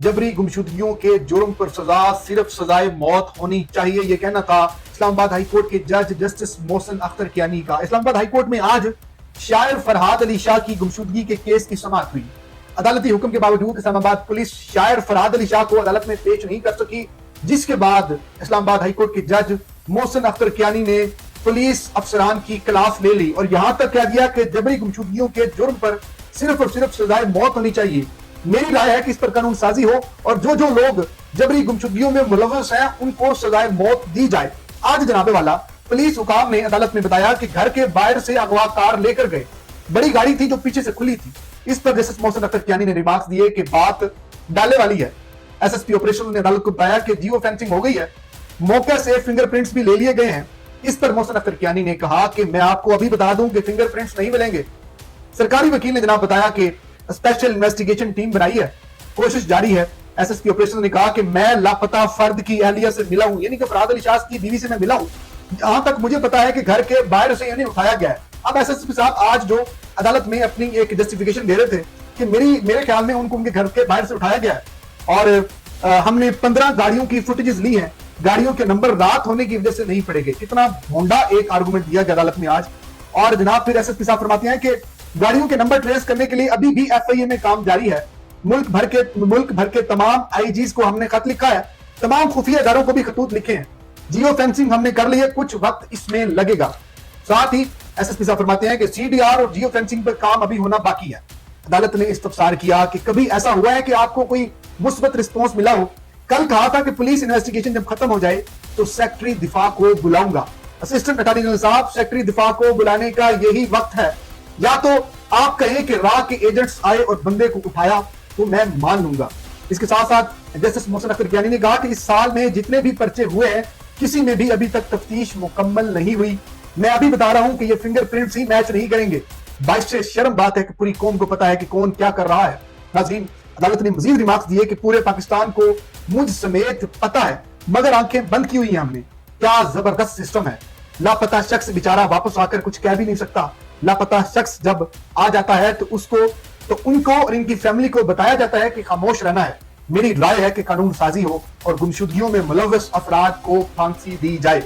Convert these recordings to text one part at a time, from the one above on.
जबरी गुमशुदगियों के जुर्म पर सजा सिर्फ सजाए मौत होनी चाहिए, ये कहना था इस्लामाबाद हाई कोर्ट के जज जस्टिस मोहसिन अख्तर कियानी का। इस्लामाबाद हाई कोर्ट में आज शायर फरहाद अली शाह की गुमशुदगी के केस की समाअत हुई। अदालती हुक्म के बावजूद इस्लामाबाद पुलिस शायर फरहाद अली शाह को अदालत में पेश नहीं कर सकी, जिसके बाद इस्लामाबाद हाई कोर्ट के जज मोहसिन अख्तर कियानी ने पुलिस अफसरान की क्लास ले ली और यहां तक कह दिया कि जबरी गुमशुदगियों के जुर्म पर सिर्फ और सिर्फ सजाए मौत होनी चाहिए। मेरी राय है कि इस पर कानून साजी हो और जो जो लोग जबरी गुमशुदगियों में मुलव्वस हैं उनको सजाए मौत दी जाए। आज जनाबे वाला पुलिस हुकाम ने अदालत में बताया कि घर के बाहर से अगवा कार लेकर गए, बड़ी गाड़ी थी जो पीछे से खुली थी। इस पर जस्टिस मोहसिन अख्तर कियानी ने रिमार्क्स दिए कि बात डाले वाली है। एसएसपी ऑपरेशन ने अदालत को बताया कि जियो फेंसिंग हो गई है, मौके से फिंगरप्रिंट्स भी ले लिए गए हैं। इस पर मोहसिन अख्तर कियानी ने कहा कि मैं आपको अभी बता दूं कि फिंगरप्रिंट्स नहीं मिलेंगे। सरकारी वकील ने जनाब बताया कि स्पेशल इन्वेस्टिगेशन टीम बनाई है, कोशिश जारी है। एसएसपी ऑपरेशन ने कहा कि मैं लापता फर्द की अहलिया से मिला हूं, यानी कि फरहाद अली शाह की बीवी से मैं मिला हूं। जहां तक मुझे पता है कि घर के बाहर से यानी उठाया गया है। अब एसएसपी साहब आज जो अदालत में अपनी एक जस्टिफिकेशन दे रहे थे कि मेरे ख्याल में उनको उनके घर के बाहर से उठाया गया है और हमने 15 गाड़ियों की फुटेजेस ली हैं, गाड़ियों के नंबर रात होने की वजह से नहीं पड़े गए। कितना भोंडा एक आर्गुमेंट दिया गया अदालत में आज। और जनाब फिर एसएसपी साहब फरमाते हैं कि गाड़ियों के नंबर ट्रेस करने के लिए अभी भी एफआईए में काम जारी है। मुल्क भर के तमाम आईजीज को हमने खत लिखा है, तमाम खुफिया इदारों को भी खतूत लिखे हैं। जियो फेंसिंग हमने कर ली है, कुछ वक्त इसमें लगेगा। साथ ही एसएसपी साहब फरमाते हैं कि सीडीआर और जियो फेंसिंग पर काम अभी होना बाकी है। अदालत ने इस्तफसार किया कि कभी ऐसा हुआ है कि आपको कोई मुस्बत रिस्पॉन्स मिला हो? कल कहा था कि पुलिस इन्वेस्टिगेशन जब खत्म हो जाए तो सेक्रेटरी दिफा को बुलाऊंगा। असिस्टेंट अटॉर्नी जनरल साहब, सेक्रेटरी दिफा को बुलाने का यही वक्त है। या तो आप कहें कि राह के एजेंट्स आए और बंदे को उठाया तो मैं मान लूंगा। इसके साथ साथ जस्टिस मोहसिन अख्तर कियानी ने कहा कि इस साल में जितने भी पर्चे हुए हैं किसी में भी अभी तक तफ्तीश मुकम्मल नहीं हुई। मैं अभी बता रहा हूं कि ये फिंगरप्रिंट्स ही मैच नहीं करेंगे। बाइसे शर्म बात है कि पूरी कौम को पता है कि कौन क्या कर रहा है। नाज़रीन, अदालत ने मजीद रिमार्क्स दिए कि पूरे पाकिस्तान को मुझ समेत पता है, मगर आंखें बंद की हुई हैं हमने। क्या जबरदस्त सिस्टम है। लापता शख्स बेचारा वापस आकर कुछ कह भी नहीं सकता। लापता शख्स जब आ जाता है तो उनको और इनकी फैमिली को बताया जाता है कि खामोश रहना है। मेरी राय है कि कानून साजी हो और गुमशुदगियों में मुलव्वस अफराद को फांसी दी जाए।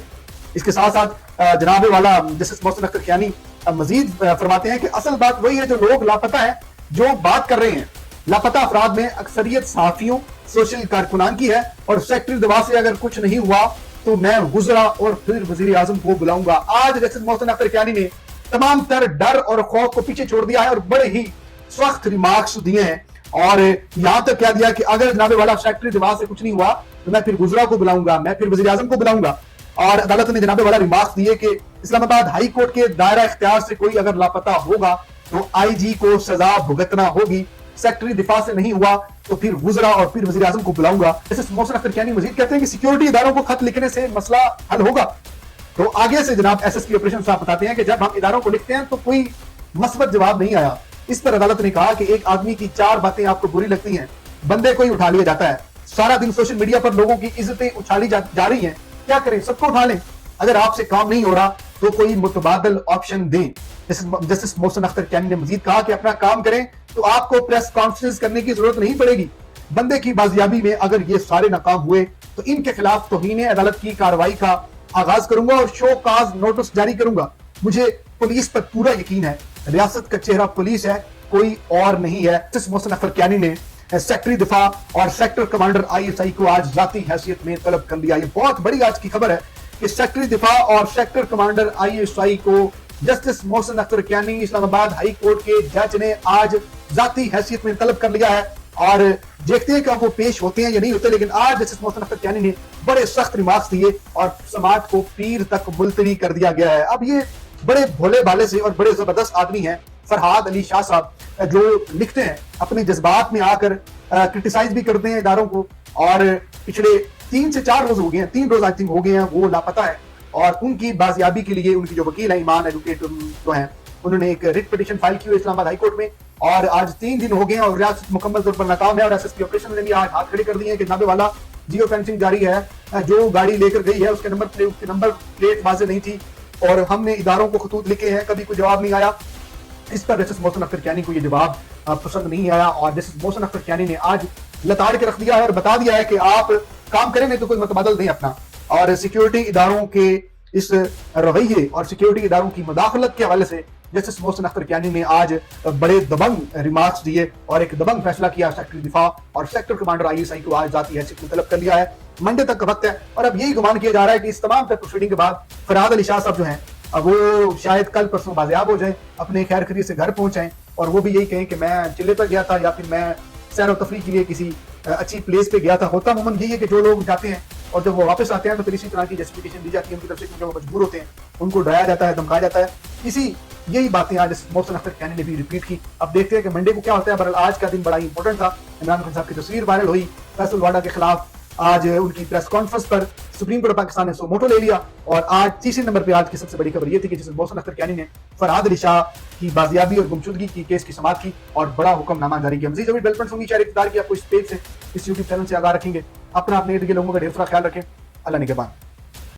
इसके साथ साथ जनाबे वाला जस्टिस मोहसिन अख्तर कियानी मजीद फरमाते हैं कि असल बात वही है जो लोग लापता है, जो बात कर रहे हैं। लापता अफराद में अक्सरियत सहाफियों, सोशल कारकुनान की है और सेक्रेटरी दवा से अगर कुछ नहीं हुआ तो मैं गुजरा और फिर वजीर आजम को बुलाऊंगा। आज जस्टिस मोहसिन अख्तर कियानी ने तमाम तर डर और खौफ को पीछे छोड़ दिया है और बड़े ही सख्त रिमार्क्स दिए हैं और यहां तक कह दिया कि अगर जनाबे वाला सेक्रेटरी दिवा से कुछ नहीं हुआ तो मैं फिर गुजरा को बुलाऊंगा, मैं फिर वजीर आजम को बुलाऊंगा। और अदालत ने जनाबे वाला रिमार्क्स दिए कि इस्लामाबाद हाई कोर्ट के दायरा इख्तियार से कोई अगर लापता होगा तो आईजी को सजा भुगतना होगी। सेक्रेटरी दिफा से नहीं हुआ तो फिर गुजरा और फिर वजीर आजम को बुलाऊंगा। जस्टिस मोहसिन अख्तर कियानी मजीद कहते हैं कि सिक्योरिटी इदारों को खत लिखने से मसला हल होगा। तो आगे से जनाब एसएसपी ऑपरेशन साहब बताते हैं कि जब हम इदारों को लिखते हैं तो कोई मस्बत जवाब नहीं आया। इस पर अदालत ने कहा कि एक आदमी की 4 बातें आपको बुरी लगती हैं, बंदे को ही उठा लिया जाता है। सारा दिन सोशल मीडिया पर लोगों की इज्जतें उछाली जा रही हैं, क्या करें, सबको उठा लें। अगर आपसे काम नहीं हो रहा तो कोई मुतबादल ऑप्शन दें। जस्टिस मोहसिन अख्तर कियानी ने मजीद कहा कि अपना काम करें तो आपको प्रेस कॉन्फ्रेंस करने की जरूरत नहीं पड़ेगी। बंदे की बाजियाबी में अगर ये सारे नाकाम हुए तो इनके खिलाफ तौहीन अदालत की कार्रवाई का आगाज करूंगा और शो काज नोटिस जारी करूंगा। मुझे पुलिस पर पूरा यकीन है, रियासत का चेहरा पुलिस है, कोई और नहीं है। जस्टिस मोहसिन अख्तर कियानी ने सेक्रेटरी दिफा और सेक्टर कमांडर आईएसआई को आज जाती हैसियत में तलब कर लिया। ये बहुत बड़ी आज की खबर है कि सेक्रेटरी दिफा और सेक्टर कमांडर आईएसआई को justice Mohsin Akhtar Kiyani Islamabad high court के जज ने आज जाती हैसियत में तलब कर लिया है और देखते हैं कि वो पेश होते हैं या नहीं होते। लेकिन आज जस्टिस मोहसिन अख्तर कियानी ने बड़े सख्त रिमार्क्स दिए और समाज को पीर तक मुलतवी कर दिया गया है। अब ये बड़े भोले भाले से और बड़े जबरदस्त आदमी हैं फरहाद अली शाह साहब, जो लिखते हैं अपने जज्बात में आकर क्रिटिसाइज भी करते हैं इदारों को। और पिछले 3 से 4 रोज हो गए हैं, 3 रोज आई थिंक हो गए हैं वो लापता है और उनकी बाजियाबी के लिए उनकी जो वकील है ईमान एडवोकेट जो हैं उन्होंने एक रिट पिटीशन फाइल की हुई इस्लामाबाद हाई कोर्ट में और आज 3 दिन हो गए हैं और रियासत मुकम्मल तौर पर नाकाम है। और एसएसपी ऑपरेशन ने भी आज हाथ खड़े कर दिए हैं कि जनाबे वाला जियो फेंसिंग जारी है, जो गाड़ी लेकर गई है उसके नंबर प्लेट वाज़ेह नहीं थी और हमने इदारों को खतूत लिखे हैं, कभी कोई जवाब नहीं आया। इस पर जस्टिस मोहसिन अख्तर कियानी को ये जवाब पसंद नहीं आया और जस्टिस मोहसिन अख्तर कियानी ने आज لتاڑ کے رکھ دیا ہے اور بتا دیا ہے کہ آپ کام کریں نہیں تو کوئی متبادل دیں اپنا. اور سیکیورٹی اداروں کے اس رویے اور سیکیورٹی اداروں کی مداخلت کے حوالے سے جسٹس محسن اختر کیانی نے آج بڑے دبنگ ریمارکس دیے اور ایک دبنگ فیصلہ کیا. سیکٹری دفاع اور سیکٹر کمانڈر ISI کو آج ذاتی حیثیت میں طلب کر لیا ہے. منڈے تک کا وقت ہے اور اب یہی گمان کیا جا رہا ہے کہ اس تمام تر پروسیڈنگ کے بعد فرحاد علی شاہ صاحب جو ہیں اب وہ شاید کل پرسوں بازیاب ہو جائیں, اپنے خیر خرید سے گھر پہنچائیں اور وہ بھی یہی کہیں کہ میں چلے پر گیا تھا یا پھر میں سیر و تفریح کے لیے کسی اچھی پلیس پہ گیا تھا. ہوتا عموماً یہی ہے کہ جو لوگ جاتے ہیں اور جب وہ واپس آتے ہیں تو پھر اسی طرح کی جسٹیفیکیشن دی جاتی ہے ان کی طرف سے, کیونکہ وہ مجبور ہوتے ہیں, ان کو ڈرایا جاتا ہے, دھمکایا جاتا ہے. یہی باتیں آج محسن اختر کیانی نے بھی ریپیٹ کی. اب دیکھتے ہیں کہ منڈے کو کیا ہوتا ہے. بہرحال آج کا دن بڑا ہی امپورٹنٹ تھا. عمران خان صاحب کی تصویر وائرل ہوئی فیصل واڈا کے خلاف. آج ان کی press conference per supreme court of Pakistan نے سو موٹو لے لیا اور آج تیسرے نمبر پہ آج کی سب سے بڑی خبر یہ تھی کہ جس محسن اختر کیانی نے فرحاد علی شاہ کی بازیابی اور گمشدگی کی کیس کی سماعت کی اور بڑا حکم نامہ جاری کیا. مزید ڈیولپمنٹس ہوں گی شہر اقتدار کی آپ کو اس پیج سے, اس یوٹیوب چینل سے آگاہ رکھیں گے. اپنا اپنے ارد گرد لوگوں کا ڈھیر سارا خیال رکھیں. اللہ نگہبان.